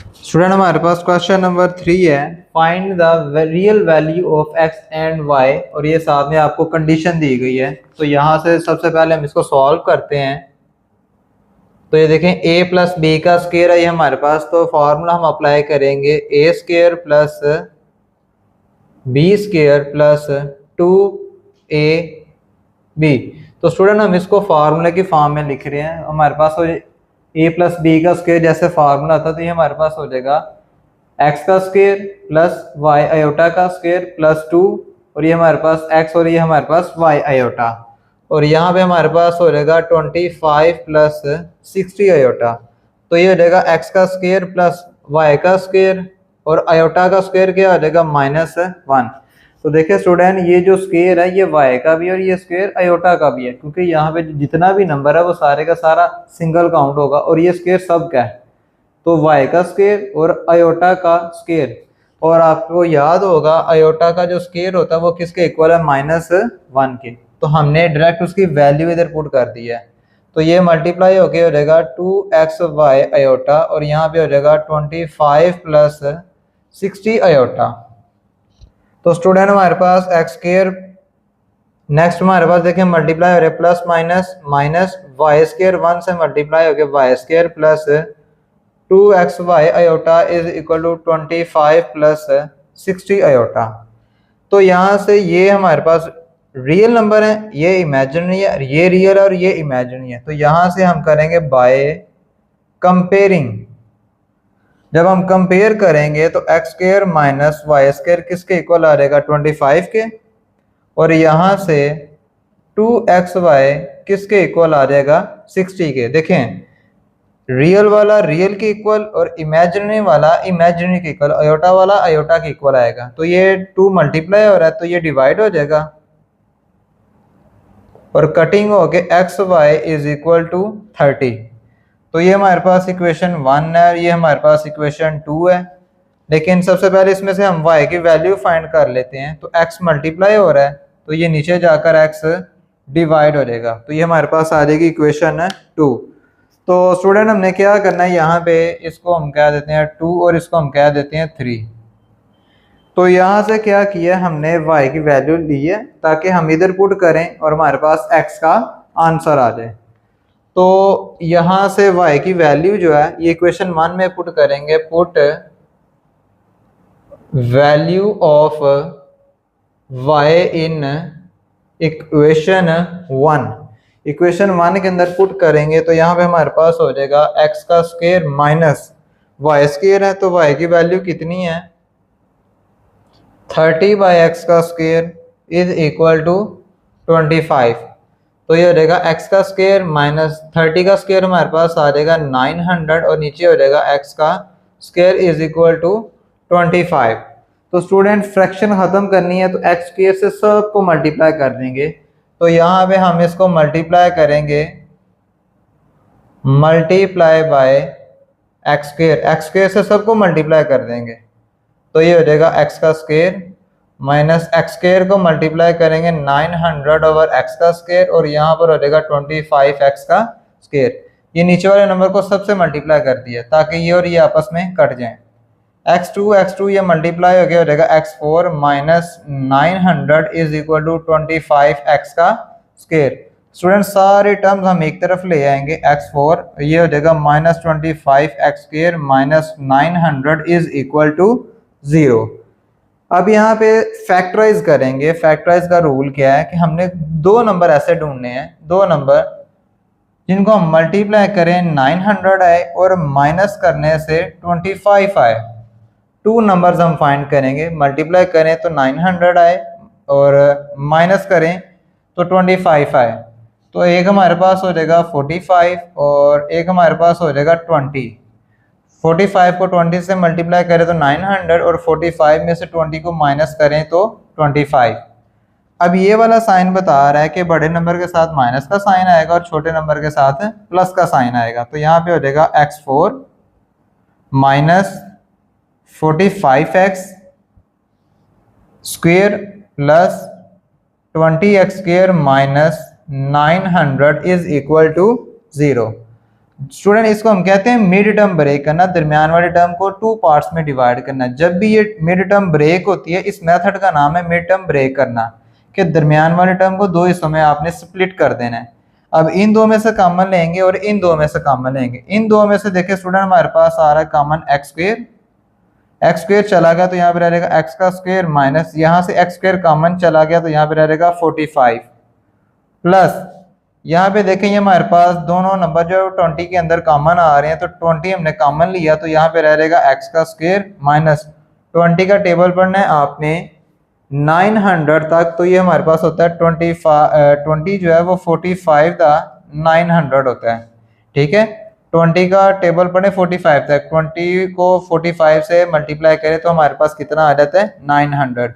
Student हमारे पास question number 3 है, find the real value of x and y, और ये साथ में आपको कंडीशन दी गई है। तो यहाँ से सबसे पहले हम इसको सॉल्व करते हैं। तो ये देखें a प्लस बी का स्क्वायर है ये हमारे पास, तो फॉर्मूला हम अप्लाई करेंगे A square plus B square plus 2ab। तो स्टूडेंट हम इसको फार्मूले की फॉर्म में लिख रहे हैं। हमारे पास हो a प्लस बी का स्क्वायर जैसे फार्मूला था, तो ये हमारे पास हो जाएगा एक्स का स्क्वायर प्लस वाई आयोटा का स्क्वायर प्लस 2, और ये हमारे पास एक्स और ये हमारे पास वाई आयोटा, और यहाँ पे हमारे पास हो जाएगा 25 प्लस 60 आयोटा। तो ये हो जाएगा एक्स का स्क्वायर प्लस वाई का स्क्वायर, और आयोटा का स्क्वायर क्या हो जाएगा -1। तो देखिए स्टूडेंट, ये जो स्क्वायर है ये वाई का भी है और ये स्क्वायर आयोटा का भी है, क्योंकि यहाँ पे जितना भी नंबर है वो सारे का सारा सिंगल काउंट होगा, और ये स्क्वायर सब का है। तो वाई का स्क्वायर और आयोटा का स्क्वायर, और आपको याद होगा आयोटा का जो स्क्वायर होता है वो किसके इक्वल है, -1 के। तो हमने डायरेक्ट उसकी वैल्यू इधर पुट कर दी है। तो ये मल्टीप्लाई होके हो जाएगा 2xy आयोटा, और यहाँ पे हो जाएगा 25 प्लस 60 आयोटा। तो स्टूडेंट हमारे पास एक्स स्क्वायर, नेक्स्ट हमारे पास देखें मल्टीप्लाई हो रहा है plus minus minus y square 1 से मल्टीप्लाई हो गया y square plus 2xy iota is equal to 25 plus 60 iota. तो यहाँ से ये हमारे पास रियल नंबर है, ये इमेजिनरी है, ये रियल है और ये इमेजिनरी है। तो यहाँ से हम करेंगे बाय कंपेयरिंग। जब हम कंपेयर करेंगे तो x square minus y square किसके इक्वल आ जाएगा, 25 के, और यहाँ से 2xy किसके इक्वल आ जाएगा, 60 के। देखें रियल वाला रियल के इक्वल और इमेजिनरी वाला इमेजिनरी के इक्वल, आयोटा वाला आयोटा के इक्वल आएगा। तो ये 2 मल्टीप्लाई हो रहा है तो ये डिवाइड हो जाएगा, और कटिंग हो के x y is equal to 30। तो ये हमारे पास इक्वेशन 1 है और ये हमारे पास इक्वेशन 2 है। लेकिन सबसे पहले इसमें से हम y की वैल्यू फाइंड कर लेते हैं। तो x मल्टीप्लाई हो रहा है तो ये नीचे जाकर x डिवाइड हो जाएगा, तो ये हमारे पास आ जाएगी इक्वेशन 2। तो स्टूडेंट हमने क्या करना है, यहाँ पे इसको हम कह देते हैं 2 और इसको हम कह देते हैं 3। तो यहाँ से क्या किया, हमने y की वैल्यू ली है ताकि हम इधर पुट करें और हमारे पास x का आंसर आ जाए। तो यहाँ से y की वैल्यू जो है ये इक्वेशन 1 में पुट करेंगे, put value of y in equation 1। Equation 1 के अंदर पुट करेंगे तो यहाँ पे हमारे पास हो जाएगा x का स्क्वायर माइनस वाई स्क्वायर है, तो y की वैल्यू कितनी है, 30/x का स्क्वायर इज इक्वल टू 25। तो ये हो जाएगा x का स्क्वायर माइनस 30 का स्क्वायर हमारे पास आ जाएगा 900, और नीचे हो जाएगा x का स्क्वायर इज इक्वल टू 25। तो स्टूडेंट फ्रैक्शन खत्म करनी है तो x स्क्वायर से सबको मल्टीप्लाई कर देंगे। तो यहाँ पे हम इसको मल्टीप्लाई करेंगे, multiply by x square, x square से सबको मल्टीप्लाई कर देंगे। तो ये हो जाएगा x का स्क्वायर माइनस एक्स स्क्वायर को मल्टीप्लाई करेंगे 900 ओवर x का स्क्वायर, और यहाँ पर हो जाएगा 25x का स्क्वायर। ये नीचे वाले नंबर को सबसे मल्टीप्लाई कर दिया ताकि ये और ये आपस में कट जाएं। x2 ये मल्टीप्लाई हो गया, हो जाएगा x4 minus 900 is equal to 25x का स्क्वायर। स्टूडेंट सारे टर्म्स हम एक तरफ ले आएंगे, x4 ये हो जाएगा minus 25x square minus 900 is equal to 0। अब यहाँ पे फैक्टराइज करेंगे। फैक्टराइज का रूल क्या है कि हमने दो नंबर ऐसे ढूंढने हैं, दो नंबर जिनको हम मल्टीप्लाई करें 900 आए और माइनस करने से 25 आए। टू नंबर्स हम फाइंड करेंगे, मल्टीप्लाई करें तो 900 आए और माइनस करें तो 25 आए। तो एक हमारे पास हो जाएगा 45 और एक हमारे पास हो जाएगा 20। 45 को 20 से मल्टीप्लाई करें तो 900 और 45 में से 20 को माइनस करें तो 25। अब ये वाला साइन बता रहा है कि बड़े नंबर के साथ माइनस का साइन आएगा और छोटे नंबर के साथ प्लस का साइन आएगा। तो यहाँ पे हो जाएगा x4 minus 45x square plus 20x square minus 900 is equal to 0। Student इसको हम कहते हैं मिड टर्म ब्रेक करना, दरमियान वाले टर्म को टू पार्ट्स में डिवाइड करना। जब भी ये मिड टर्म ब्रेक होती है, इस मेथड का नाम है मिड टर्म ब्रेक करना, कि दरमियान वाले टर्म को दो हिस्सों में आपने स्प्लिट कर देना है। अब इन दो में से कॉमन लेंगे और इन दो में से कॉमन लेंगे। इन दो में से देखिए स्टूडेंट हमारे पास आ रहा है common x square, x square चला गया तो यहाँ पे रहेगा एक्स का स्क्वेयर, माइनस यहाँ से एक्स स्क्वेयर कॉमन चला गया तो यहाँ पे रहेगा 45 प्लस यहाँ पे देखें ये हमारे पास दोनों नंबर जो 20 के अंदर कॉमन आ रहे हैं, तो 20 हमने कॉमन लिया तो यहाँ पे रहेगा एक्स का स्क्वेयर माइनस 20 का टेबल पढ़ना है आपने 900 तक, तो ये हमारे पास होता है 20 जो है वो 45 था 900 होता है। ठीक है, 20 का टेबल पढ़े 45 तक, 20 को 45 से मल्टीप्लाई करें तो हमारे पास कितना आ जाता है 900।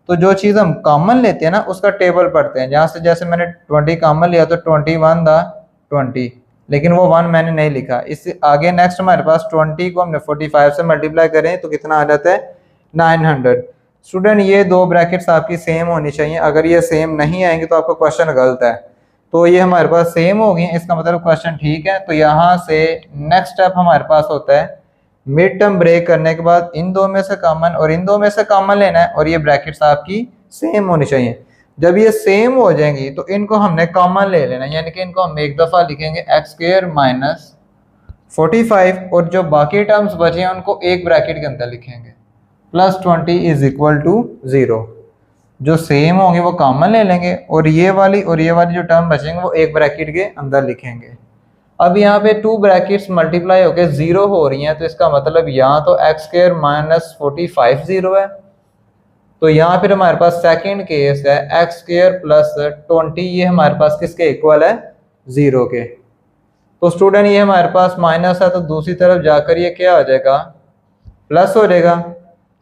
तो जो चीज़ हम कॉमन लेते हैं ना उसका टेबल पढ़ते हैं, जहाँ से जैसे मैंने 20 कॉमन लिया तो 21 था 20, लेकिन वो 1 मैंने नहीं लिखा। इससे आगे नेक्स्ट हमारे पास 20 को हमने 45 से मल्टीप्लाई करें तो कितना आ जाता है 900। स्टूडेंट ये दो ब्रैकेट्स आपकी सेम होनी चाहिए, अगर ये सेम नहीं आएंगे तो आपका क्वेश्चन गलत है। तो ये हमारे पास सेम हो गई, इसका मतलब क्वेश्चन ठीक है। तो यहाँ से नेक्स्ट स्टेप हमारे पास होता है मिड टर्म ब्रेक करने के बाद इन दो में से कॉमन और इन दो में से कॉमन लेना है और ये ब्रैकेट्स आपकी सेम होनी चाहिए। जब ये सेम हो जाएंगी तो इनको हमने कॉमन ले लेना, यानी कि इनको हम एक दफ़ा लिखेंगे एक्स स्क्वेयर माइनस 45 और जो बाकी टर्म्स बचे हैं उनको एक ब्रैकेट के अंदर लिखेंगे प्लस 20 इज इक्वल टू 0। जो सेम होंगे वो कॉमन ले लेंगे और ये वाली जो टर्म बचेंगे वो एक ब्रैकेट के अंदर लिखेंगे। अब यहाँ पे टू ब्रैकेट्स मल्टीप्लाई होकर 0 हो रही हैं, तो इसका मतलब यहाँ तो एक्स स्क्वेयर माइनस 45 0 है, तो यहाँ फिर हमारे पास सेकंड केस है एक्स स्क्वेयर प्लस 20, ये हमारे पास किसके इक्वल है 0 के। तो स्टूडेंट ये हमारे पास माइनस है तो दूसरी तरफ जाकर ये क्या हो जाएगा प्लस हो जाएगा।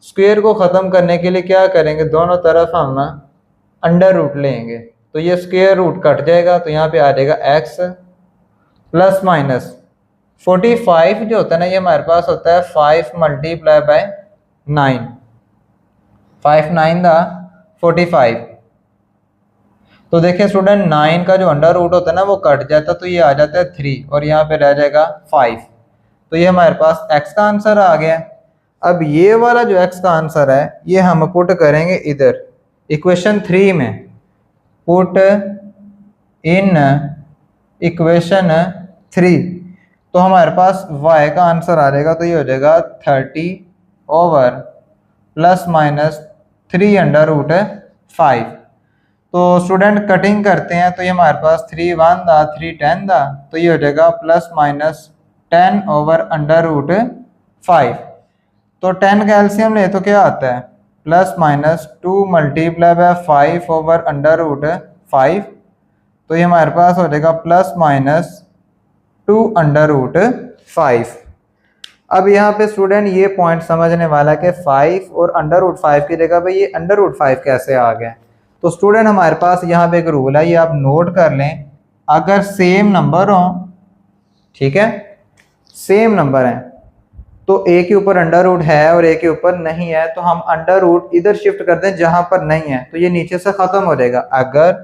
स्क्वेयर को ख़त्म करने के लिए क्या करेंगे, दोनों तरफ हम अंडर रूट लेंगे तो ये स्क्वेयर रूट कट जाएगा, तो यहाँ पे आ जाएगा एक्स प्लस माइनस 45 जो होता है ना ये हमारे पास होता है 5 मल्टीप्लाई बाय 9, 5 9 था 45। तो देखिए स्टूडेंट 9 का जो अंडर रूट होता है ना वो कट जाता है तो ये आ जाता है 3 और यहाँ पे रह जाएगा 5, तो ये हमारे पास x का आंसर आ गया। अब ये वाला जो x का आंसर है ये हम पुट करेंगे इधर इक्वेशन 3 में, पुट इन इक्वेशन 3, तो हमारे पास y का आंसर आ जाएगा, तो ये हो जाएगा 30 over plus minus 3 under root 5। तो स्टूडेंट कटिंग करते हैं तो ये हमारे पास 3 1 था 3 10 था, तो ये हो जाएगा plus minus 10 over under root 5। तो 10 का एलसीएम ले तो क्या आता है plus minus 2 multiply by 5 over under root 5, तो ये हमारे पास हो जाएगा प्लस माइनस 2 अंडर रूट 5। अब यहाँ पे स्टूडेंट ये पॉइंट समझने वाला है कि 5 और अंडर रूट 5 की जगह पे ये अंडर रूट 5 कैसे आ गया। तो स्टूडेंट हमारे पास यहाँ पे एक रूल है, ये आप नोट कर लें, अगर सेम नंबर हो, ठीक है, सेम नंबर है तो ए के ऊपर अंडर रूट है और ए के ऊपर नहीं है, तो हम अंडर रूट इधर शिफ्ट कर दें जहां पर नहीं है, तो ये नीचे से खत्म हो जाएगा। अगर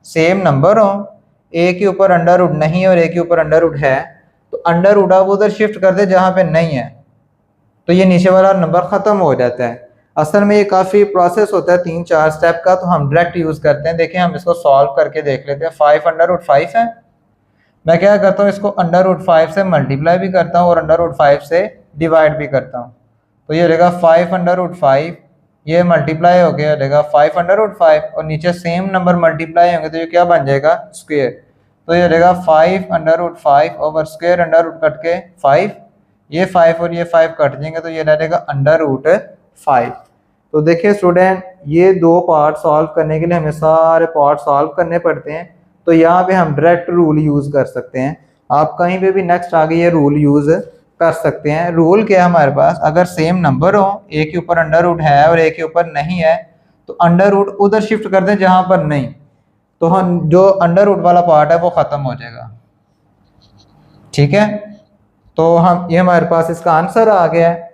सेम नंबर हो, ए के ऊपर अंडर रूट नहीं है और ए के ऊपर अंडर रूट है, तो अंडर रूट आप उधर शिफ्ट कर दे जहां पे नहीं है, तो ये नीचे वाला नंबर खत्म हो जाता है। असल में ये काफ़ी प्रोसेस होता है 3-4 स्टेप का, तो हम डायरेक्ट यूज़ करते हैं। देखिए हम इसको सॉल्व करके देख लेते हैं। 5 अंडर रूट 5 है, मैं क्या करता हूँ इसको अंडर रूट 5 से मल्टीप्लाई भी करता हूँ और अंडर रूट 5 से डिवाइड भी करता हूँ, तो ये रहेगा 5 अंडर रूट 5, ये मल्टीप्लाई हो गया रहेगा 5 अंडर रूट 5 और नीचे सेम नंबर मल्टीप्लाई होंगे तो ये क्या बन जाएगा स्क्वेयर, तो ये रहेगा 5 under root 5 over square under root cut के 5, ये 5 और ये 5 कट जाएंगे तो ये रह जाएगा अंडर रूट 5। तो देखिए स्टूडेंट ये दो पार्ट सॉल्व करने के लिए हमें सारे पार्ट सॉल्व करने पड़ते हैं, तो यहाँ पे हम डायरेक्ट रूल यूज़ कर सकते हैं। आप कहीं पे भी नेक्स्ट आगे ये रूल यूज़ कर सकते हैं। रूल क्या है हमारे पास, अगर सेम नंबर हो, ए के ऊपर अंडर रूट है और ए के ऊपर नहीं है, तो अंडर रूट उधर शिफ्ट कर दें जहाँ पर नहीं, तो हम जो अंडर रूट वाला पार्ट है वो ख़त्म हो जाएगा। ठीक है, तो हम ये हमारे पास इसका आंसर आ गया है।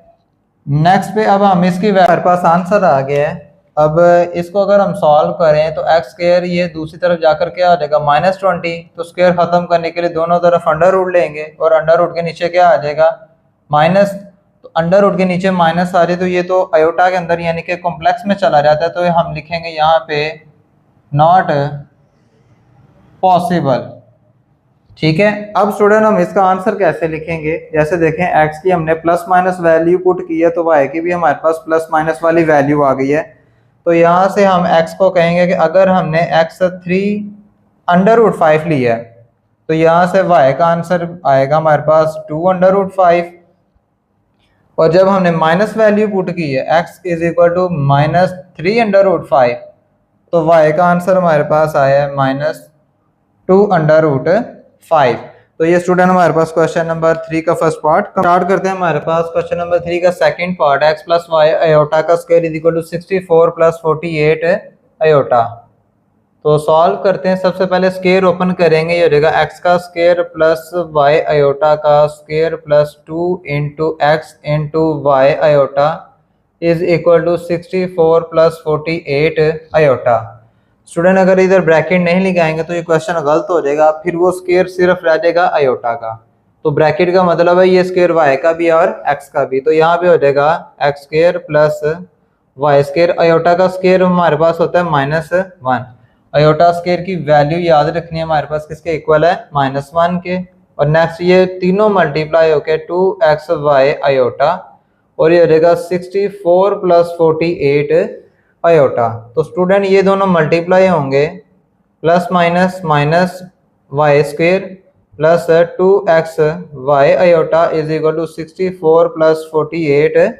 नेक्स्ट पे अब हम इसकी हमारे पास आंसर आ गया है अब इसको अगर हम सॉल्व करें तो एक्स स्क्वायर ये दूसरी तरफ जाकर क्या आ जाएगा -20, तो स्क्वायर खत्म करने के लिए दोनों तरफ अंडर रूट लेंगे और अंडर रूट के नीचे क्या आ जाएगा माइनस। तो अंडर रूट के नीचे माइनस आ जाए तो ये तो आयोटा के अंदर यानी कि कॉम्प्लेक्स में चला जाता है, तो हम लिखेंगे यहाँ पे नॉट पॉसिबल। ठीक है, अब स्टूडेंट हम इसका आंसर कैसे लिखेंगे, जैसे देखें एक्स की हमने प्लस माइनस वैल्यू पुट की है तो वाई की भी हमारे पास प्लस माइनस वाली वैल्यू आ गई है। तो यहाँ से हम x को कहेंगे कि अगर हमने x3√5 लिया है तो यहाँ से y का आंसर आएगा हमारे पास 2√5, और जब हमने माइनस वैल्यू पुट की है x = -3√5 तो y का आंसर हमारे पास आया है -2√5। तो ये स्टूडेंट हमारे पास क्वेश्चन नंबर 3 का फर्स्ट पार्ट। स्टार्ट करते हैं हमारे पास क्वेश्चन नंबर 3 का second part, x + y iota का स्क्वायर = 64 + 48 आयोटा। तो सॉल्व करते हैं। सबसे पहले स्क्वायर ओपन करेंगे, ये हो जाएगा x का स्क्वायर प्लस y आयोटा का square plus 2 × x × y iota = 64 + 48 iota. Student अगर इधर ब्रैकेट नहीं लगाएंगे तो ये क्वेश्चन गलत हो जाएगा, फिर वो स्क्वायर सिर्फ रह जाएगा आयोटा का। तो ब्रैकेट का मतलब है ये स्क्वायर y का भी और x का भी, तो यहाँ पे हो जाएगा x² + y²। आयोटा का स्क्वायर हमारे पास होता है -1। आयोटा स्क्वायर की वैल्यू याद रखनी है हमारे पास किसके इक्वल है -1 के। और नेक्स्ट ये तीनों मल्टीप्लाई होके 2xy आयोटा, और ये हो जाएगा 64 + 48 आयोटा। तो स्टूडेंट ये दोनों मल्टीप्लाई होंगे, plus minus minus y² plus 2xy iota = 64 + 48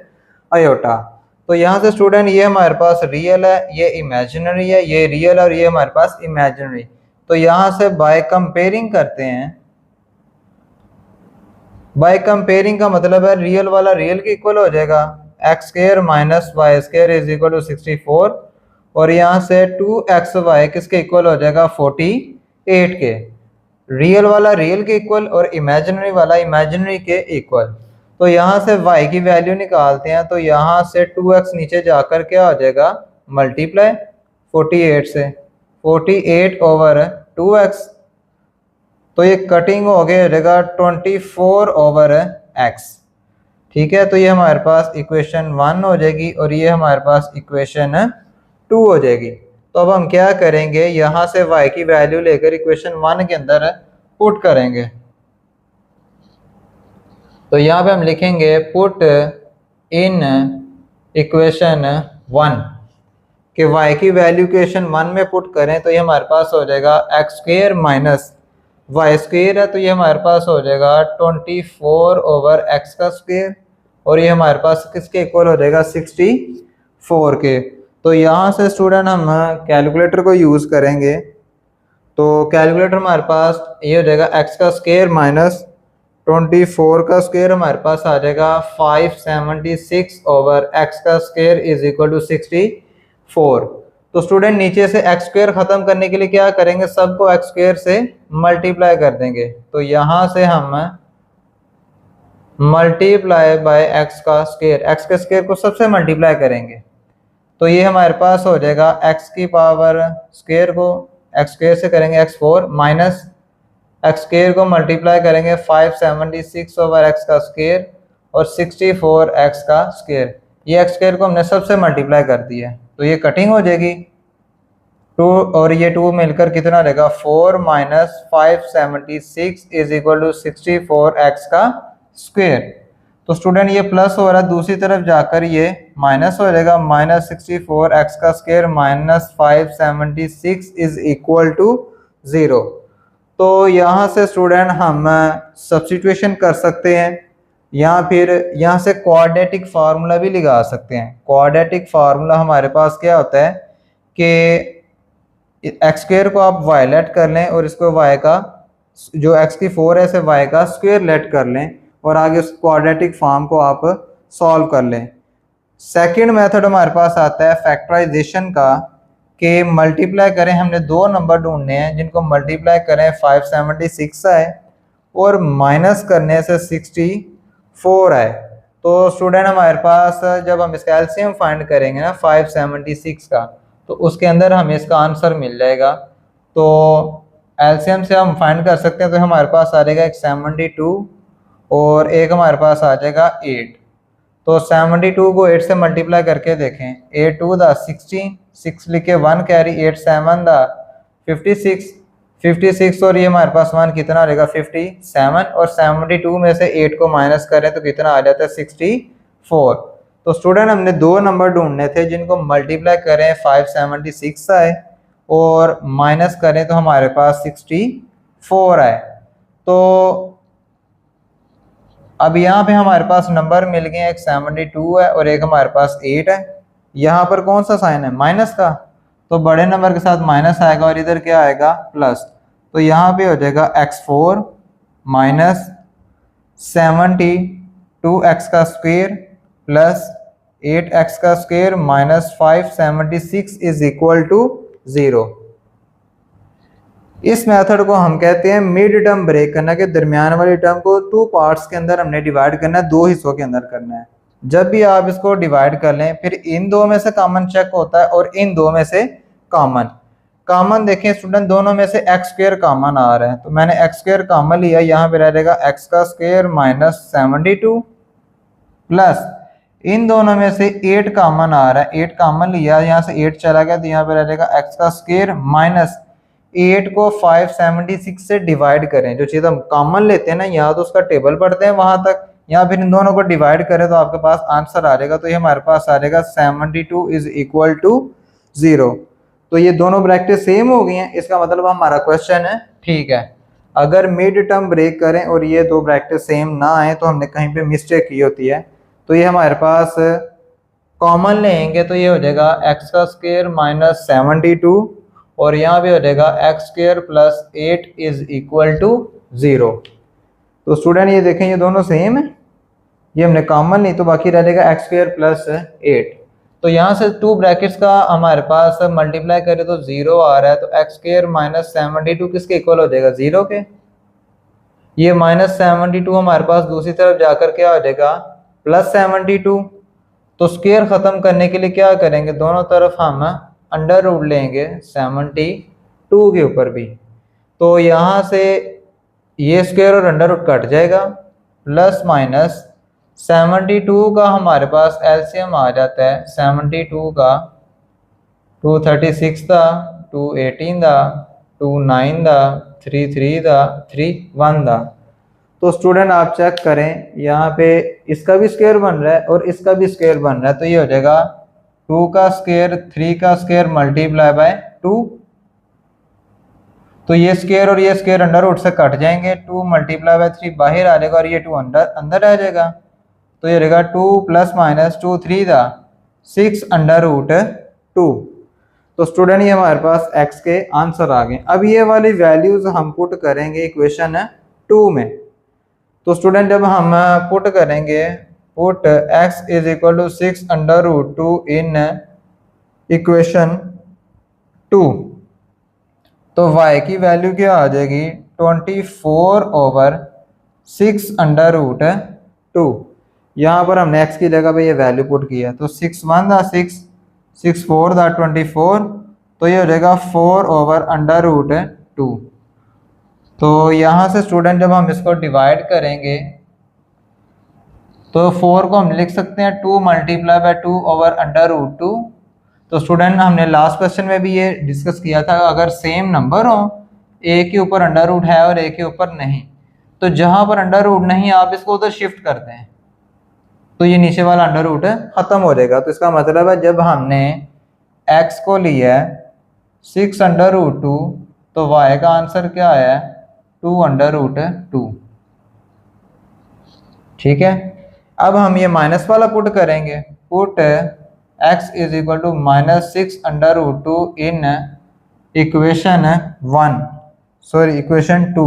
iota. तो यहाँ से स्टूडेंट ये हमारे पास रियल है, ये इमेजिनरी है, ये रियल और ये हमारे पास इमेजिनरी। तो यहाँ से बाय कंपेयरिंग करते हैं। बाय कंपेयरिंग का मतलब है रियल वाला रियल के इक्वल हो जाएगा, x² - y² = 64, और यहाँ से 2xy किसके इक्वल हो जाएगा 48 के। रियल वाला रियल के इक्वल और इमेजिनरी वाला इमेजिनरी के इक्वल। तो यहाँ से y की वैल्यू निकालते हैं, तो यहाँ से 2x नीचे जाकर क्या हो जाएगा मल्टीप्लाई 48 से, 48/2x। तो ये कटिंग हो गया रहेगा 24/x। ठीक है, तो ये हमारे पास इक्वेशन 1 हो जाएगी और ये हमारे पास इक्वेशन 2 हो जाएगी। तो अब हम क्या करेंगे, यहाँ से y की वैल्यू लेकर इक्वेशन 1 के अंदर पुट करेंगे। तो यहाँ पे हम लिखेंगे पुट इन इक्वेशन 1 कि y की वैल्यू इक्वेशन 1 में पुट करें तो ये हमारे पास हो जाएगा x² - y² है, तो ये हमारे पास हो जाएगा 24/x का स्क्वायर, और ये हमारे पास किसके इक्वल हो जाएगा 64 के। तो यहाँ से स्टूडेंट हम कैलकुलेटर को यूज़ करेंगे। तो कैलकुलेटर हमारे पास ये हो जाएगा x का स्क्वायर माइनस 24 का स्क्वायर हमारे पास आ जाएगा 576/x का स्क्वायर = 64। तो स्टूडेंट नीचे से x² खत्म करने के लिए क्या करेंगे, सबको x² से मल्टीप्लाई कर देंगे। तो यहाँ से हम मल्टीप्लाई बाय x का स्क्वायर, x के स्क्वायर को सबसे मल्टीप्लाई करेंगे। तो ये हमारे पास हो जाएगा x की पावर स्क्वायर को x² से करेंगे x4 माइनस x² को मल्टीप्लाई करेंगे 576/x का स्क्वायर और 64x का स्क्वायर। ये x² को हमने सबसे मल्टीप्लाई कर दिया है, तो ये कटिंग हो जाएगी 2 और ये 2 मिलकर कितना रहेगा 4 - 576 = 64x का स्क्वायर। तो स्टूडेंट ये प्लस हो रहा है, दूसरी तरफ जाकर ये माइनस हो जाएगा, -64x का स्क्वायर - 576 = 0। तो यहाँ से स्टूडेंट हम सब्स्टिट्यूशन कर सकते हैं, या फिर यहाँ से क्वाड्रेटिक फार्मूला भी लगा सकते हैं। क्वाड्रेटिक फार्मूला हमारे पास क्या होता है कि x² को आप y लेट कर लें और इसको y का जो x की 4 है इसे y का स्क्वायर लेट कर लें और आगे उस क्वाड्रेटिक फॉर्म को आप सॉल्व कर लें। सेकंड मेथड हमारे पास आता है फैक्टराइजेशन का, कि मल्टीप्लाई करें, हमने दो नंबर ढूंढने हैं जिनको मल्टीप्लाई करें 576 आए और माइनस करने से 64 आए। तो स्टूडेंट हमारे पास जब हम इसका एलसीएम फाइंड करेंगे ना 576 का, तो उसके अंदर हमें इसका आंसर मिल जाएगा। तो एलसीएम से हम फाइंड कर सकते हैं, तो हमारे पास आ जाएगा एक 72 और एक हमारे पास आ जाएगा 8। तो 72 को 8 से मल्टीप्लाई करके देखें, 8 2 दा 16, 6 लिखे 1 कैरी, 8 7 दा 56, 56 और ये हमारे पास 1 कितना आ जाएगा 57, और 72 में से 8 को माइनस करें तो कितना आ जाता है 64। तो स्टूडेंट हमने दो नंबर ढूंढने थे जिनको मल्टीप्लाई करें 576 आए और माइनस करें तो हमारे पास 64 आए। तो अब यहाँ पे हमारे पास नंबर मिल गए, एक 72 है और एक हमारे पास 8 है। यहाँ पर कौन सा साइन है, माइनस का, तो बड़े नंबर के साथ माइनस आएगा और इधर क्या आएगा, प्लस। तो यहाँ पे हो जाएगा x4 माइनस 72x का स्क्वायर प्लस 8x का square minus 576 is equal to 0। इस मेथड को हम कहते हैं मिड टर्म ब्रेक करना, के दरमियान वाली टर्म को टू पार्ट्स के अंदर हमने डिवाइड करना है, दो हिस्सों के अंदर करना है। जब भी आप इसको डिवाइड कर लें फिर इन दो में से कॉमन चेक होता है और इन दो में से कॉमन देखें स्टूडेंट, दोनों में से एक्स स्क्वायर कॉमन आ रहा है, तो मैंने एक्स स्क्वायर कॉमन लिया, यहाँ पे रह जाएगा एक्स का स्क्वायर माइनस 72 प्लस इन दोनों में से 8 कॉमन आ रहा है, 8 कॉमन लिया, यहाँ से 8 चला गया तो यहाँ पे रह जाएगा एक्स का स्क्वायर माइनस 8 को 576 से डिवाइड करें। जो चीज़ हम कॉमन लेते हैं ना, यहाँ तो उसका टेबल पढ़ते हैं वहां तक, या फिर इन दोनों को डिवाइड करें तो आपके पास आंसर आ जाएगा। तो ये हमारे पास आ जाएगा 72 इज इक्वल टू 0। तो ये दोनों ब्रैकेट सेम हो गई हैं, इसका मतलब हमारा क्वेश्चन है ठीक है। अगर मिड टर्म ब्रेक करें और ये दो ब्रैकेट सेम ना आए तो हमने कहीं पे मिस्टेक की होती है। तो ये हमारे पास कॉमन लेंगे तो ये हो जाएगा एक्स का स्क्वायर माइनस 72 और यहाँ भी हो जाएगा x square plus 8 is equal to 0। तो स्टूडेंट ये देखें ये दोनों सेम है, ये हमने कॉमन ली तो बाकी रह जाएगा एक्स स्क्वायर प्लस 8। तो यहाँ से टू ब्रैकेट्स का हमारे पास मल्टीप्लाई करें तो 0 आ रहा है, तो एक्स स्क्वायर माइनस 72 किसके इक्वल हो जाएगा, 0 के। ये माइनस 72 हमारे पास दूसरी तरफ जाकर क्या हो जाएगा, प्लस 72। तो स्क्वायर ख़त्म करने के लिए क्या करेंगे, दोनों तरफ हम अंडर रूट लेंगे 72 के ऊपर भी, तो यहाँ से ये स्क्वायर और अंडर रूट कट जाएगा, प्लस माइनस 72 का हमारे पास एलसीएम आ जाता है 72 का 236 था, 218 था, 29 था, 33 था, 31 था। तो स्टूडेंट आप चेक करें यहाँ पे इसका भी स्क्वायर बन रहा है और इसका भी स्क्वायर बन रहा है, तो ये हो जाएगा 2 का स्क्वायर 3 का स्क्वायर मल्टीप्लाई बाय 2। तो ये स्क्वायर और ये स्क्वायर अंडर रूट से कट जाएंगे, 2 मल्टीप्लाई बाय 3 बाहर आ जाएगा और ये 2 अंदर आ जाएगा। तो ये रहेगा 2 प्लस माइनस 2 3 था 6 अंडर रूट 2। तो स्टूडेंट ये हमारे पास x के आंसर आ गए। अब ये वाली वैल्यूज हम पुट करेंगे इक्वेशन 2 में। तो स्टूडेंट जब हम पुट करेंगे, put x is equal to 6 under root 2 in equation 2, तो y की वैल्यू क्या आ जाएगी 24 ओवर 6 अंडर रूट 2। यहाँ पर हमने x की जगह पे ये वैल्यू पुट किया, तो 6 1 था 6, 6 4 था 24, तो ये हो जाएगा 4 ओवर अंडर रूट 2। तो यहाँ से स्टूडेंट जब हम इसको डिवाइड करेंगे तो 4 को हम लिख सकते हैं 2 multiply by 2 over under root 2। तो स्टूडेंट हमने लास्ट क्वेश्चन में भी ये डिस्कस किया था, अगर सेम नंबर हो, ए के ऊपर अंडर रूट है और ए के ऊपर नहीं, तो जहाँ पर अंडर रूट नहीं आप इसको उधर शिफ्ट करते हैं तो ये नीचे वाला अंडर रूट खत्म हो जाएगा। तो इसका मतलब है जब हमने x को लिया है 6 अंडर रूट 2, तो y का आंसर क्या आया है 2 अंडर रूट 2। ठीक है, अब हम ये माइनस वाला पुट करेंगे, put x is equal to minus 6 under root 2 in equation 1, sorry equation 2।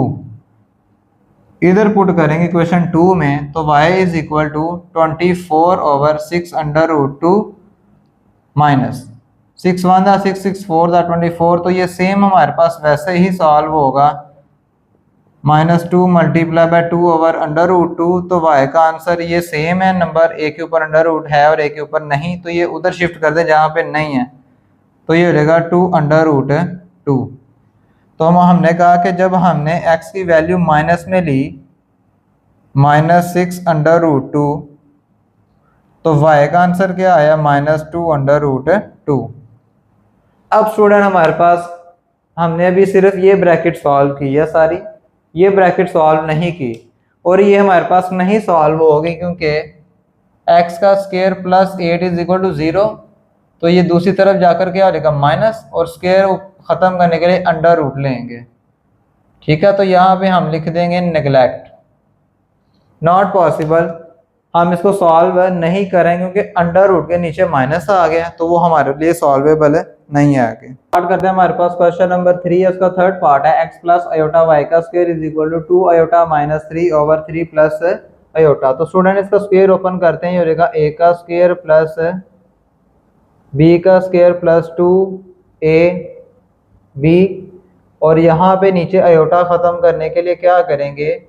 इधर पुट करेंगे इक्वेशन 2 में, तो y is equal to 24 over 6 under root 2 माइनस 6 1 था 6, 6 4 था 24, तो ये सेम हमारे पास वैसे ही सॉल्व होगा -2 multiply by 2 over under root 2। तो y का आंसर ये सेम है, नंबर a के ऊपर अंडर रूट है और a के ऊपर नहीं, तो ये उधर शिफ्ट कर दे जहाँ पे नहीं है, तो ये हो जाएगा 2 अंडर रूट 2। तो हमने कहा कि जब हमने x की वैल्यू माइनस में ली -6 अंडर रूट 2, तो y का आंसर क्या आया -2 अंडर रूट 2। अब स्टूडेंट हमारे पास हमने अभी सिर्फ ये ब्रैकेट सॉल्व की है सारी, ये ब्रैकेट सॉल्व नहीं की, और ये हमारे पास नहीं सॉल्व होगी क्योंकि x का square plus 8 is equal to 0, तो ये दूसरी तरफ जाकर क्या हो जाएगा माइनस, और स्क्वायर ख़त्म करने के लिए अंडर रूट लेंगे। ठीक है, तो यहाँ पे हम लिख देंगे नेग्लेक्ट, नॉट पॉसिबल। हम इसको सॉल्व नहीं करेंगे क्योंकि अंडर रूट के नीचे माइनस आ गया, तो वो हमारे लिए सॉल्वेबल नहीं है। आगे स्टार्ट करते हैं। हमारे पास क्वेश्चन नंबर 3 है, उसका थर्ड पार्ट है x प्लस अयोटा वाई का square is equal to 2 iota minus 3 over 3 plus iota. तो स्टूडेंट इसका स्क्वायर ओपन करते हैं, ये हो जाएगा a का स्क्वायर प्लस b का स्क्वायर प्लस 2ab, और यहाँ पे नीचे अयोटा ख़त्म करने के लिए क्या करेंगे,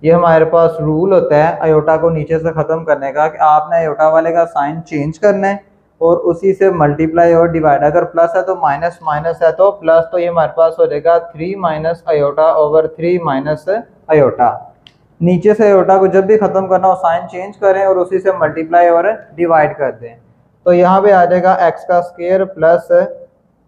ये हमारे पास रूल होता है अयोटा को नीचे से ख़त्म करने का कि आपने अयोटा वाले का साइन चेंज करना है और उसी से मल्टीप्लाई और डिवाइड, अगर प्लस है तो माइनस, माइनस है तो प्लस, तो ये हमारे पास हो जाएगा 3 minus iota over 3 minus iota. नीचे से अयोटा को जब भी ख़त्म करना हो साइन चेंज करें और उसी से मल्टीप्लाई और डिवाइड कर दें। तो यहाँ पे आ जाएगा x का स्क्वायर प्लस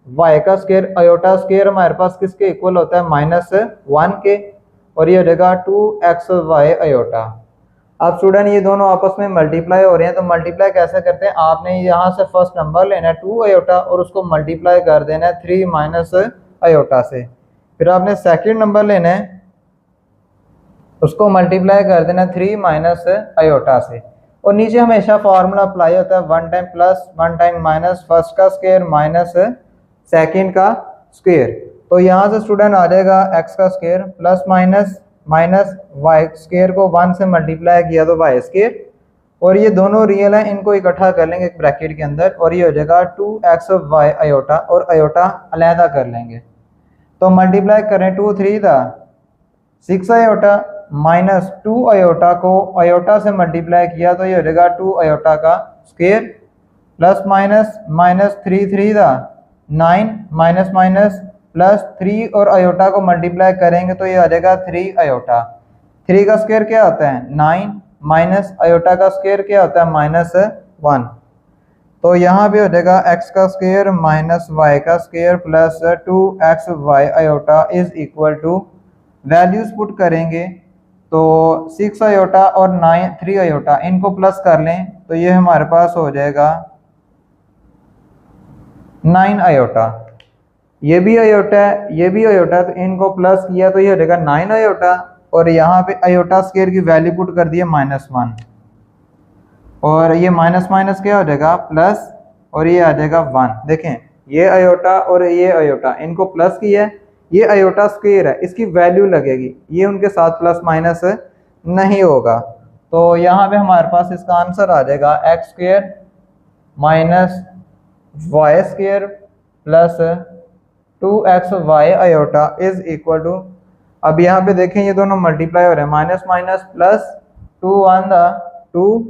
y का स्क्वायर, अयोटा स्क्वायर हमारे पास किसके इक्वल होता है -1 के, और ये हो जाएगा 2xy अयोटा। अब स्टूडेंट ये दोनों आपस में मल्टीप्लाई हो रहे हैं, तो मल्टीप्लाई कैसे करते हैं, आपने यहाँ से फर्स्ट नंबर लेना है 2 अयोटा और उसको मल्टीप्लाई कर देना है 3 माइनस अयोटा से, फिर आपने सेकंड नंबर लेना है उसको मल्टीप्लाई कर देना 3 माइनस अयोटा से, और नीचे हमेशा फार्मूला अप्लाई होता है 1 time plus 1 time minus, first का स्क्वायर माइनस सेकंड का स्क्वायर। तो यहाँ से स्टूडेंट आ जाएगा x का square plus minus minus y square को 1 से मल्टीप्लाई किया तो वाई स्क्वायर, और ये दोनों रियल हैं, इनको इकट्ठा कर लेंगे एक ब्रैकेट के अंदर, और ये हो जाएगा 2xy अयोटा, और अयोटा अलहदा कर लेंगे। तो मल्टीप्लाई करें 2 3 था 6 अयोटा माइनस 2 अयोटा को अयोटा से मल्टीप्लाई किया तो ये हो जाएगा 2 अयोटा का स्क्वायर, प्लस माइनस माइनस 3 3 था 9 माइनस माइनस प्लस 3 और अयोटा को मल्टीप्लाई करेंगे तो ये आ जाएगा 3 अयोटा। 3 का स्क्वायर क्या होता है 9 माइनस अयोटा का स्क्वायर क्या होता है -1। तो यहाँ पे हो जाएगा x का स्क्वायर माइनस वाई का square plus 2xy iota is equal to, values put करेंगे तो 6 अयोटा और 3 अयोटा इनको प्लस कर लें तो ये हमारे पास हो जाएगा 9 अयोटा, ये भी अयोटा है ये भी अयोटा है, तो इनको प्लस किया तो ये हो जाएगा 9 अयोटा, और यहाँ पे अयोटा स्क्वायर की वैल्यू पुट कर दिया -1, और ये माइनस माइनस क्या हो जाएगा प्लस, और ये आ जाएगा 1। देखें ये अयोटा और ये अयोटा इनको प्लस किया है, ये अयोटा स्क्वायर है इसकी वैल्यू लगेगी, ये उनके साथ प्लस माइनस नहीं होगा, तो यहाँ पे हमारे पास इसका आंसर आ जाएगा x square minus y square plus 2xy iota is equal to, अब यहाँ पे देखें ये दोनों मल्टीप्लाई हो रहे हैं, minus minus plus 2 1 2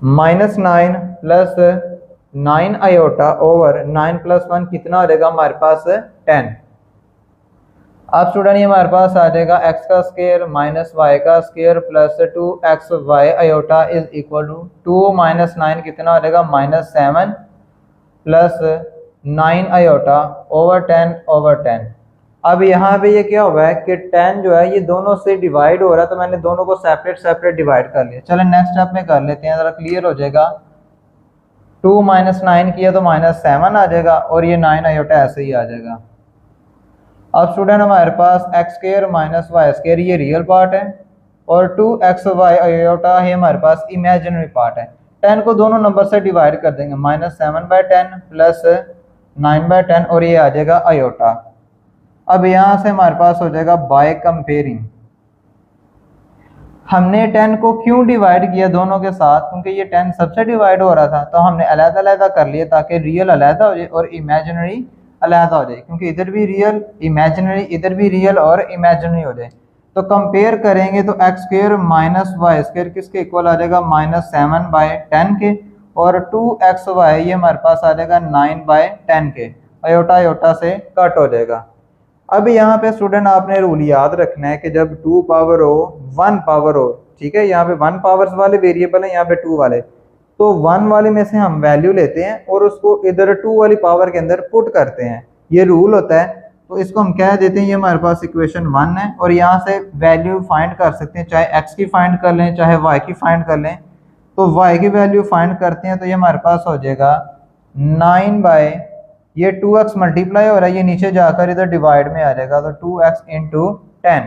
minus 9 plus 9 iota over 9 plus 1 कितना हो जाएगा हमारे पास 10। अब स्टूडेंट ये हमारे पास आ जाएगा x का स्क्वायर माइनस वाई का square plus 2xy iota is equal to 2 minus 9 कितना हो जाएगा -7 प्लस 9 अयोटा ओवर 10। अब यहाँ पे ये क्या हुआ है कि 10 जो है ये दोनों से डिवाइड हो रहा है, तो मैंने दोनों को सेपरेट सेपरेट डिवाइड कर लिया। चलो नेक्स्ट स्टेप में कर लेते हैं, ज़रा क्लियर हो जाएगा। 2 माइनस 9 किया तो -7 आ जाएगा, और ये 9 अयोटा ऐसे ही आ जाएगा। अब स्टूडेंट हमारे पास x square minus y square ये रियल पार्ट है, और 2xy अयोटा है हमारे पास इमेजिनरी पार्ट है। 10 को दोनों नंबर से डिवाइड कर देंगे, -7/10 प्लस 9/10, और ये आ जाएगा अयोटा। अब यहाँ से हमारे पास हो जाएगा बाय कंपेयरिंग, हमने 10 को क्यों डिवाइड किया दोनों के साथ, क्योंकि ये 10 सबसे डिवाइड हो रहा था, तो हमने अलग अलग कर लिया ताकि रियल अलग हो जाए और इमेजिनरी अलहदा हो जाए, क्योंकि इधर भी रियल इमेजिनरी, इधर भी रियल और इमेजिनरी हो जाए। तो कंपेयर करेंगे तो x square minus y square किसके इक्वल आ जाएगा, -7/10 के, और 2xy ये हमारे पास आ जाएगा 9/10 के, अयोटा अयोटा से कट हो जाएगा। अब यहाँ पे स्टूडेंट आपने रूल याद रखना है कि जब 2 पावर हो 1 पावर हो, ठीक है, यहाँ पे 1 पावर्स वाले वेरिएबल है, यहाँ पे 2 वाले, तो 1 वाले में से हम वैल्यू लेते हैं और उसको इधर 2 वाली पावर के अंदर पुट करते हैं, ये रूल होता है। तो इसको हम कह देते हैं ये हमारे पास इक्वेशन 1 है, और यहाँ से वैल्यू फाइंड कर सकते हैं, चाहे x की फाइंड कर लें चाहे y की फाइंड कर लें। तो y की वैल्यू फाइंड करते हैं तो ये हमारे पास हो जाएगा 9 बाय ये 2x मल्टीप्लाई हो रहा है, ये नीचे जाकर इधर डिवाइड में आ जाएगा, तो 2x इंटू 10,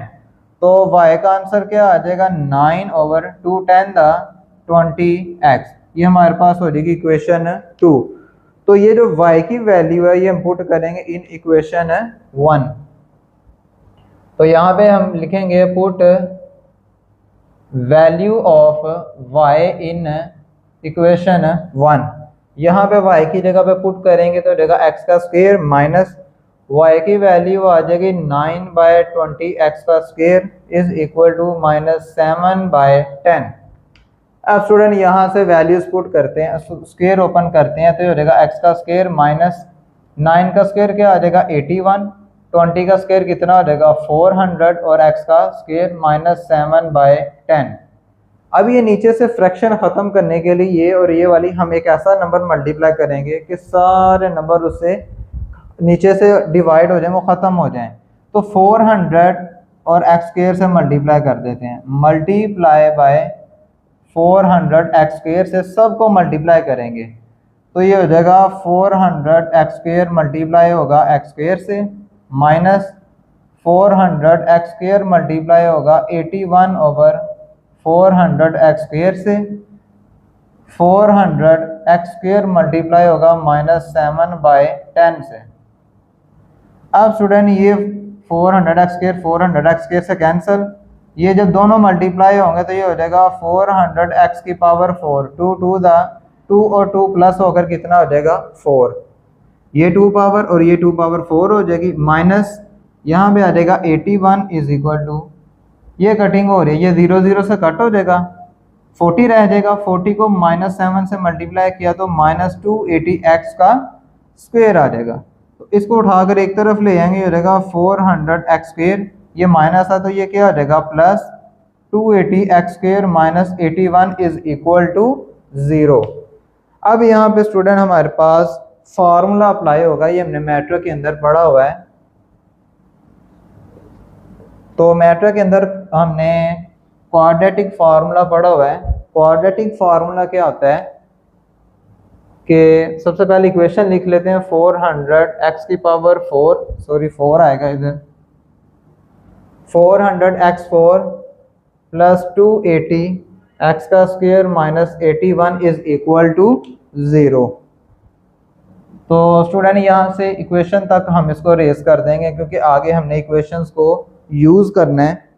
तो y का आंसर क्या आ जाएगा 9/2 10 द 20x, ये हमारे पास हो जाएगी इक्वेशन 2। तो ये जो y की वैल्यू है ये हम पुट करेंगे इन इक्वेशन 1। तो यहाँ पे हम लिखेंगे put value of y in equation 1। यहाँ पे y की जगह पे पुट करेंगे तो जगह x का स्क्वायर माइनस y की वैल्यू आ जाएगी 9/20x का स्क्वायर इज इक्वल टू -7/10। अब स्टूडेंट यहाँ से वैल्यूज पुट करते हैं, स्क्वायर ओपन करते हैं, तो ये हो जाएगा x का स्क्वायर माइनस 9 का स्क्वायर क्या आ जाएगा 81, 20 का स्क्वायर कितना हो जाएगा 400, और x का स्क्वायर -7/10। अब ये नीचे से फ्रैक्शन ख़त्म करने के लिए ये और ये वाली हम एक ऐसा नंबर मल्टीप्लाई करेंगे कि सारे नंबर उससे नीचे से डिवाइड हो जाए, वो ख़त्म हो जाएं। तो 400 और x स्क्वायर से मल्टीप्लाई कर देते हैं, मल्टीप्लाई बाय 400 x स्क्वायर से सबको मल्टीप्लाई करेंगे, तो ये हो जाएगा 400 x स्क्वायर मल्टीप्लाई होगा x स्क्वायर से, माइनस 400 x स्क्वायर मल्टीप्लाई होगा 81/400 x स्क्वायर से, 400 x स्क्वायर मल्टीप्लाई होगा -7/10 से। अब स्टूडेंट ये 400 x स्क्वायर 400 x स्क्वायर से कैंसिल, ये जब दोनों मल्टीप्लाई होंगे तो ये हो जाएगा 400 x की पावर 4, 2 और 2 प्लस होकर कितना हो जाएगा 4, ये 2 पावर और ये 2 पावर 4 हो जाएगी, माइनस यहाँ पे आ जाएगा 81 इज इक्वल टू, ये कटिंग हो रही है, ये 0 0 से कट हो जाएगा, 40 रह जाएगा, 40 को -7 से मल्टीप्लाई किया तो -280x का स्क्वायर आ जाएगा। तो इसको उठाकर एक तरफ ले आएंगे, ये हो जाएगा 400x स्क्वायर, ये माइनस है तो ये क्या हो जाएगा plus 280x square minus 81 is equal to 0। अब यहाँ पे स्टूडेंट हमारे पास फार्मूला अप्लाई होगा, ये हमने मैट्रिक्स के अंदर पढ़ा हुआ है। तो मैट्रिक्स के अंदर हमने क्वाड्रेटिक फार्मूला पढ़ा हुआ है। क्वाड्रेटिक फार्मूला क्या होता है कि सबसे पहले इक्वेशन लिख लेते हैं, 400x की पावर 4, सॉरी 4 आएगा इधर, 400x4 प्लस 280 x का square minus 81 is equal to 0। तो स्टूडेंट यहाँ से इक्वेशन तक हम इसको रेस कर देंगे, क्योंकि आगे हमने इक्वेशंस को यूज़ करना है।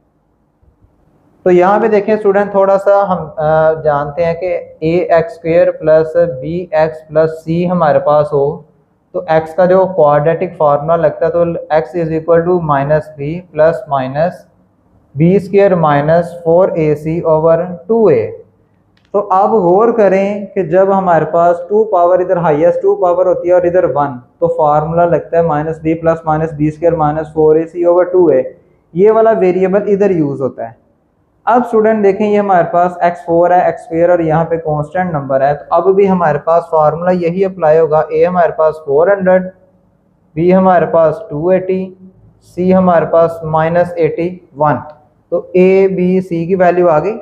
तो यहाँ पे देखें स्टूडेंट, थोड़ा सा हम जानते हैं कि ax square plus bx plus c हमारे पास हो तो x का जो क्वाड्रेटिक फार्मूला लगता है तो x is equal to -b plus minus b square minus 4ac/2a। तो आप गौर करें कि जब हमारे पास 2 पावर इधर हाईएस्ट 2 पावर होती है और इधर 1, तो फार्मूला लगता है -b plus minus b square minus 4ac/2a, ये वाला वेरिएबल इधर यूज होता है। अब स्टूडेंट देखें ये हमारे पास x4 है, x स्क्वायर और यहाँ पे कांस्टेंट नंबर है, तो अब भी हमारे पास फार्मूला यही अप्लाई होगा। a हमारे पास 400, b हमारे पास 280, c हमारे पास -81, तो a b c की वैल्यू आ गई।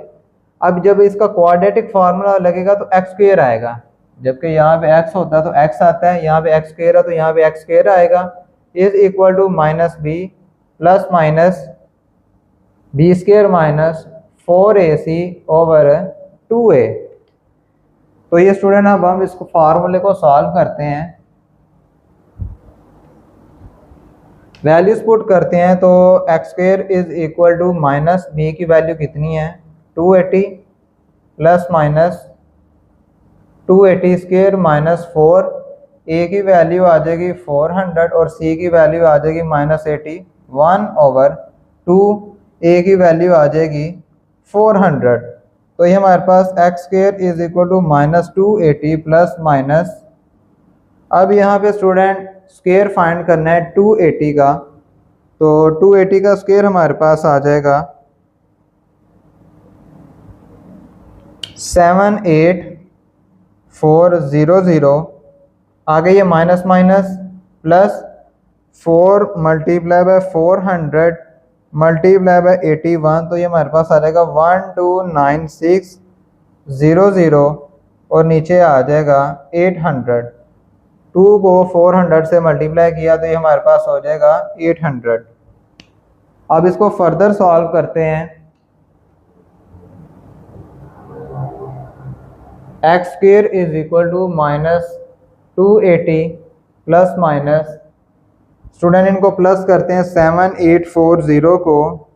अब जब इसका क्वाड्रेटिक फार्मूला लगेगा तो x स्क्वायर आएगा, जबकि यहाँ पे x होता है तो x आता है, यहाँ पे x स्क्वायर है तो यहाँ पे x स्क्वायर आएगा, is equal to -b plus minus b square minus 4ac/2a। तो ये स्टूडेंट अब हम इसको फार्मूले को सॉल्व करते हैं, वैल्यूज पुट करते हैं, तो x square is equal to minus b की वैल्यू कितनी है 280 plus minus 280 square minus 4 a की वैल्यू आ जाएगी 400 और सी की वैल्यू आ जाएगी -80। 1/2 ए की वैल्यू आ जाएगी 400। तो ये हमारे पास X square is equal to -280 plus minus, अब यहाँ पे स्टूडेंट स्क्वायर फाइंड करना है 280 का। तो 280 का स्क्वायर हमारे पास आ जाएगा 78400। आगे ये minus minus plus 4 multiply by 400 multiply by 81, तो ये हमारे पास आ जाएगा 129600 और नीचे आ जाएगा 800। 2 को 400 से मल्टीप्लाई किया तो ये हमारे पास हो जाएगा 800। अब इसको फर्दर सॉल्व करते हैं। X square is equal to -280 plus minus, student इनको प्लस करते हैं 7840 को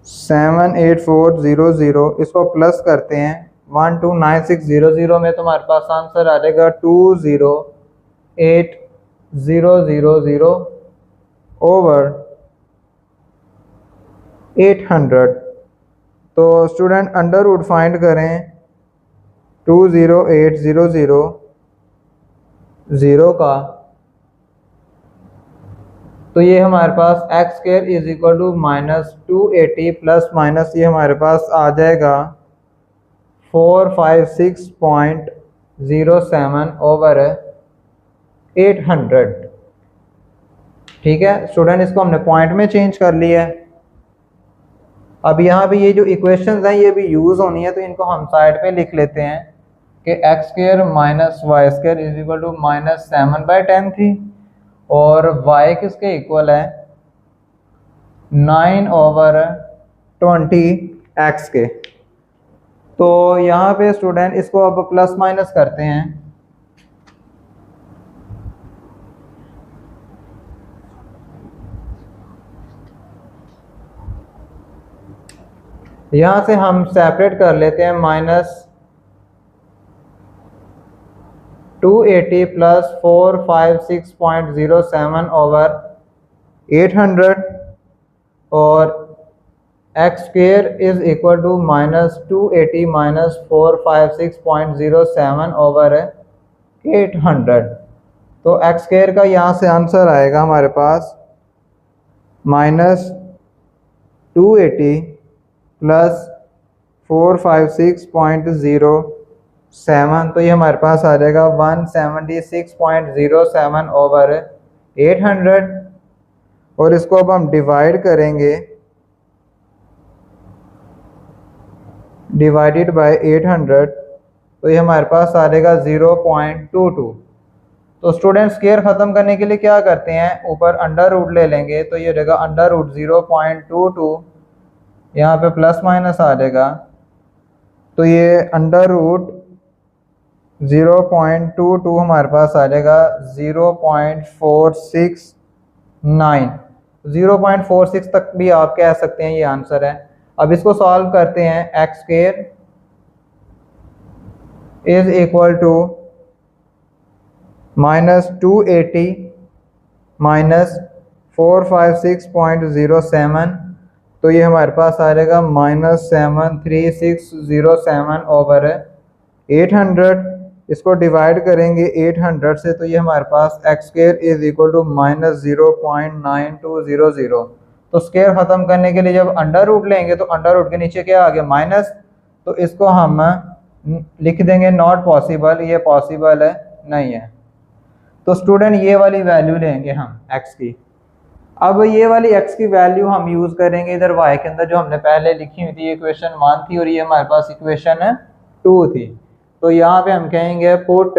78400 इसको प्लस करते हैं 129600 में तुम्हारे पास आंसर आ जाएगा 208000 ओवर 800। तो स्टूडेंट अंडर रूट फाइंड करें 20800 का, तो ये हमारे पास X square is equal to -280 plus minus ये हमारे पास आ जाएगा 456.07 ओवर 800। ठीक है स्टूडेंट, इसको हमने पॉइंट में चेंज कर लिया है। अब यहाँ पे ये जो इक्वेशंस हैं ये भी यूज़ होनी है, तो इनको हम साइड पे लिख लेते हैं कि x square minus y square is equal to -7/10 थी और y किसके इक्वल है 9/20 x के। तो यहाँ पे स्टूडेंट इसको अब प्लस माइनस करते हैं। यहाँ से हम सेपरेट कर लेते हैं -280 प्लस 456.07 ओवर 800 और x square is equal to -280 minus 456.07 over 800। तो एक्स स्क्वायर का यहाँ से आंसर आएगा हमारे पास -280 प्लस 456.07, तो ये हमारे पास आ जाएगा 176.07 ओवर 800। और इसको अब हम डिवाइड करेंगे, डिवाइडेड बाय 800, तो ये हमारे पास आ जाएगा 0.22। तो स्टूडेंट स्क्वायर ख़त्म करने के लिए क्या करते हैं, ऊपर अंडर रूट ले लेंगे, तो ये हो जाएगा अंडर रूट 0.22, यहाँ पे प्लस माइनस आ जाएगा, तो ये अंडर रूट 0.22 हमारे पास आ जाएगा 0.469। 0.46 तक भी आप कह सकते हैं ये आंसर है। अब इसको सॉल्व करते हैं। X square is equal to -280 minus 456.07, तो ये हमारे पास आ जाएगा -73607 ओवर 800। इसको डिवाइड करेंगे 800 से, तो ये हमारे पास X square is equal to -0.9200। तो स्क्वायर ख़त्म करने के लिए जब अंडर रूट लेंगे तो अंडर रूट के नीचे क्या आ गया माइनस, तो इसको हम लिख देंगे नॉट पॉसिबल, ये पॉसिबल है नहीं है। तो स्टूडेंट ये वाली वैल्यू लेंगे हम एक्स की। अब ये वाली x की वैल्यू हम यूज़ करेंगे इधर y के अंदर, जो हमने पहले लिखी हुई थी इक्वेशन 1 थी और ये हमारे पास इक्वेशन 2 थी। तो यहाँ पे हम कहेंगे put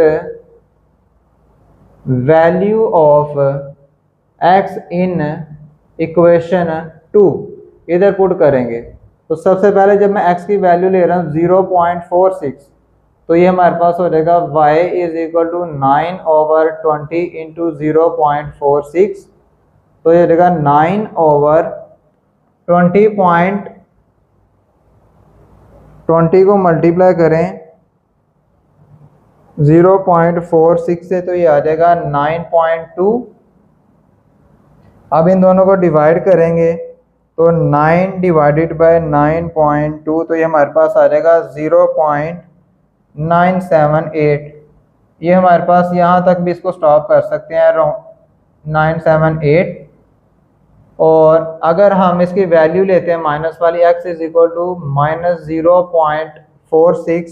value of x in equation 2, इधर पुट करेंगे। तो सबसे पहले जब मैं x की वैल्यू ले रहा हूँ 0.46, तो ये हमारे पास हो जाएगा y is equal to 9/20 into 0.46, तो ये रहेगा 9/20 को मल्टीप्लाई करें 0.46 से तो ये आ जाएगा 9.2। अब इन दोनों को डिवाइड करेंगे तो 9 डिवाइडेड बाय 9.2 तो ये हमारे पास आ जाएगा 0.978। ये हमारे पास यहाँ तक भी इसको स्टॉप कर सकते हैं 978। और अगर हम इसकी वैल्यू लेते हैं माइनस वाली x इज इक्वल टू -0.46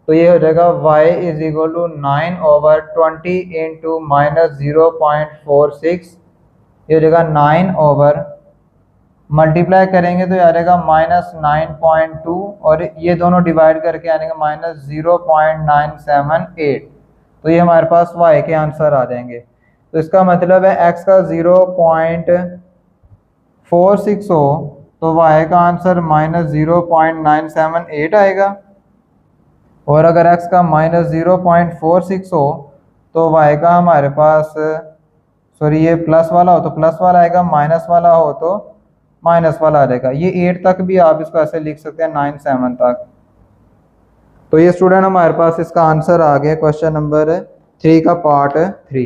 तो ये हो जाएगा y is equal to 9/20 into -0.46। ये हो जाएगा 9 मल्टीप्लाई करेंगे तो ये आ जाएगा -9.2 और ये दोनों डिवाइड करके आ जाएगा -0.978। तो ये हमारे पास y के आंसर आ जाएंगे। तो इसका मतलब है x का 0.46 हो तो y का आंसर -0.978 आएगा, और अगर x का -0.46 हो तो y का हमारे पास ये प्लस वाला हो तो प्लस वाला आएगा, माइनस वाला हो तो माइनस वाला आ जाएगा। ये 8 तक भी आप इसको ऐसे लिख सकते हैं 9 7 तक। तो ये स्टूडेंट हमारे पास इसका आंसर आ गया क्वेश्चन नंबर 3 का पार्ट 3।